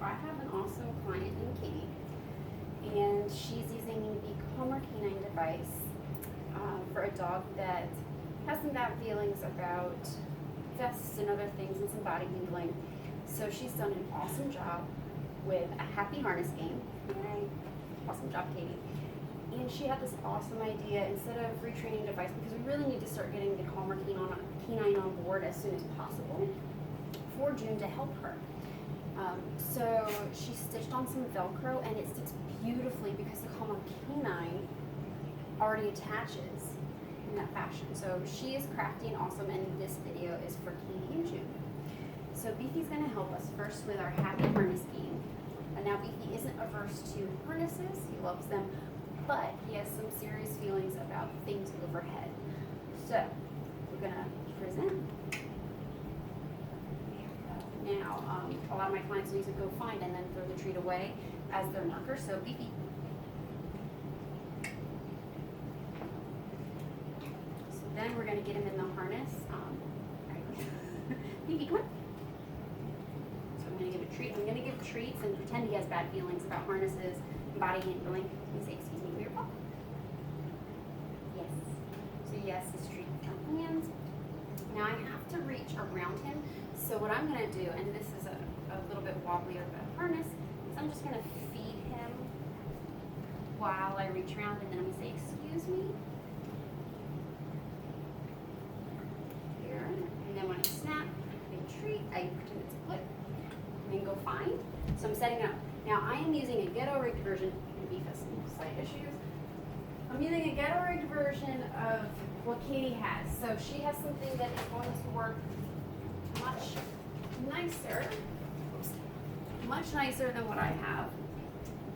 I have an awesome client named Katie, and she's using the Calmer Canine device for a dog that has some bad feelings about vests and other things and some body handling. So she's done an awesome job with a happy harness game. Yay! Awesome job, Katie. And she had this awesome idea, instead of retraining device, because we really need to start getting the Calmer Canine on board as soon as possible for June to help her. So she stitched on some Velcro, and it sticks beautifully because the Calmer Canine already attaches in that fashion. So she is crafty and awesome, and this video is for Katie and June. So Beefy's going to help us first with our happy harness game. And now Beefy isn't averse to harnesses, he loves them, but he has some serious feelings about things overhead. So we're going to present. Now, a lot of my clients use a go find and then throw the treat away as their marker. So Beefy. So then we're going to get him in the harness. Beefy, come on. So I'm going to give a treat. I'm going to give treats and pretend he has bad feelings about harnesses and body handling. Let me say, excuse me, for your paw. Yes. So yes, this treat with my hands. Now I have to reach around him. So what I'm going to do, and this is a little bit wobblier of a harness, is I'm just going to feed him while I reach around, and then I'm going to say, excuse me. Here. And then when I snap, I treat, I pretend it's a clip, and then go find. So I'm setting it up. Now I am using a ghetto rigged version, and Beef has some slight issues. I'm using a ghetto rigged version of what Katie has. So she has something that is going to work much nicer than what I have,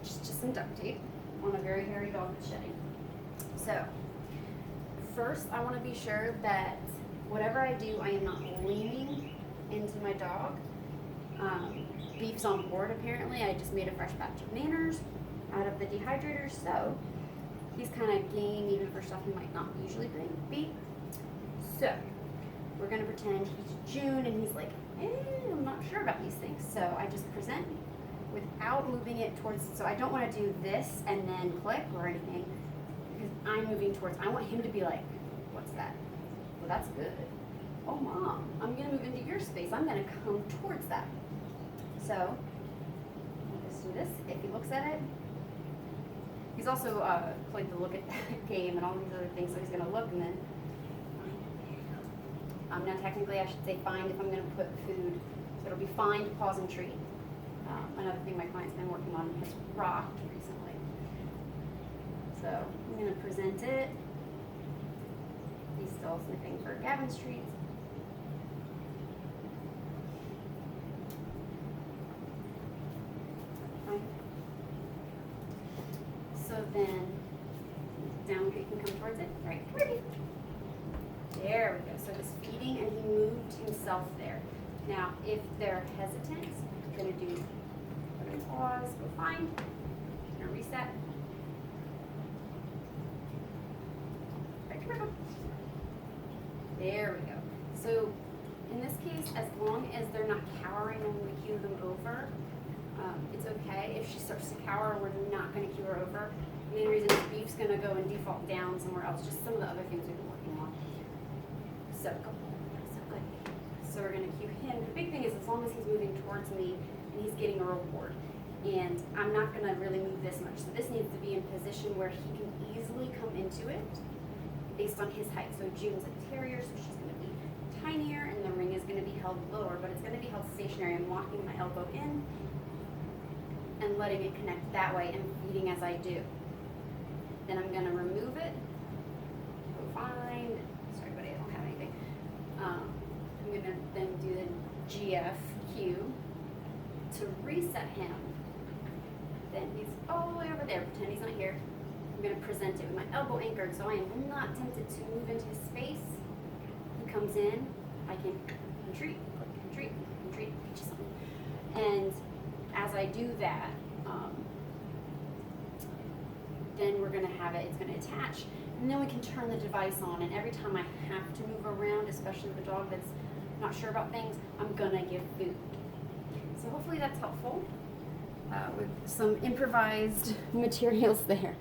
which is just some duct tape on a very hairy dog that's shedding. So first I want to be sure that whatever I do, I am not leaning into my dog. Beef's on board apparently. I just made a fresh batch of manners out of the dehydrator, so he's kind of game even for stuff he might not usually be. So we're going to pretend he's June and he's like, I'm not sure about these things. So I just present without moving it towards, so I don't want to do this and then click or anything, because I'm moving towards, I want him to be like, what's that? Well, that's good. Oh, Mom, I'm going to move into your space. I'm going to come towards that. So I'll just do this. If he looks at it, he's also played the look at that game and all these other things, so he's going to look and then now technically I should say find if I'm going to put food. So it'll be find, pause, and treat. Another thing my client's been working on has rocked recently. So I'm going to present it. He's still sniffing for Gavin's treats. So then down we can come towards it. Right, ready. There we go. So just feeding, and he moved himself there. Now, if they're hesitant, I'm going to do pause, go find, and reset. Right, there we go. So in this case, as long as they're not cowering when we cue them over, it's okay. If she starts to cower, we're not going to cue her over. The main reason is Beef's going to go and default down somewhere else, just some of the other things we've been working on. So good. So we're going to cue him. The big thing is as long as he's moving towards me and he's getting a reward. And I'm not going to really move this much. So this needs to be in position where he can easily come into it based on his height. So June's a terrier, so she's going to be tinier, and the ring is going to be held lower, but it's going to be held stationary. I'm walking my elbow in and letting it connect that way and feeding as I do. Then I'm going to remove it. Go find. Sorry, buddy, I don't have anything. I'm going to then do the GFQ to reset him. Then he's all the way over there. Pretend he's not here. I'm going to present it with my elbow anchored, so I am not tempted to move into his space. He comes in. I can retreat, retreat, retreat, teach something. And as I do that, then we're going to have it, it's going to attach, and then we can turn the device on, and every time I have to move around, especially with a dog that's not sure about things, I'm going to give food. So hopefully that's helpful. with some improvised materials there.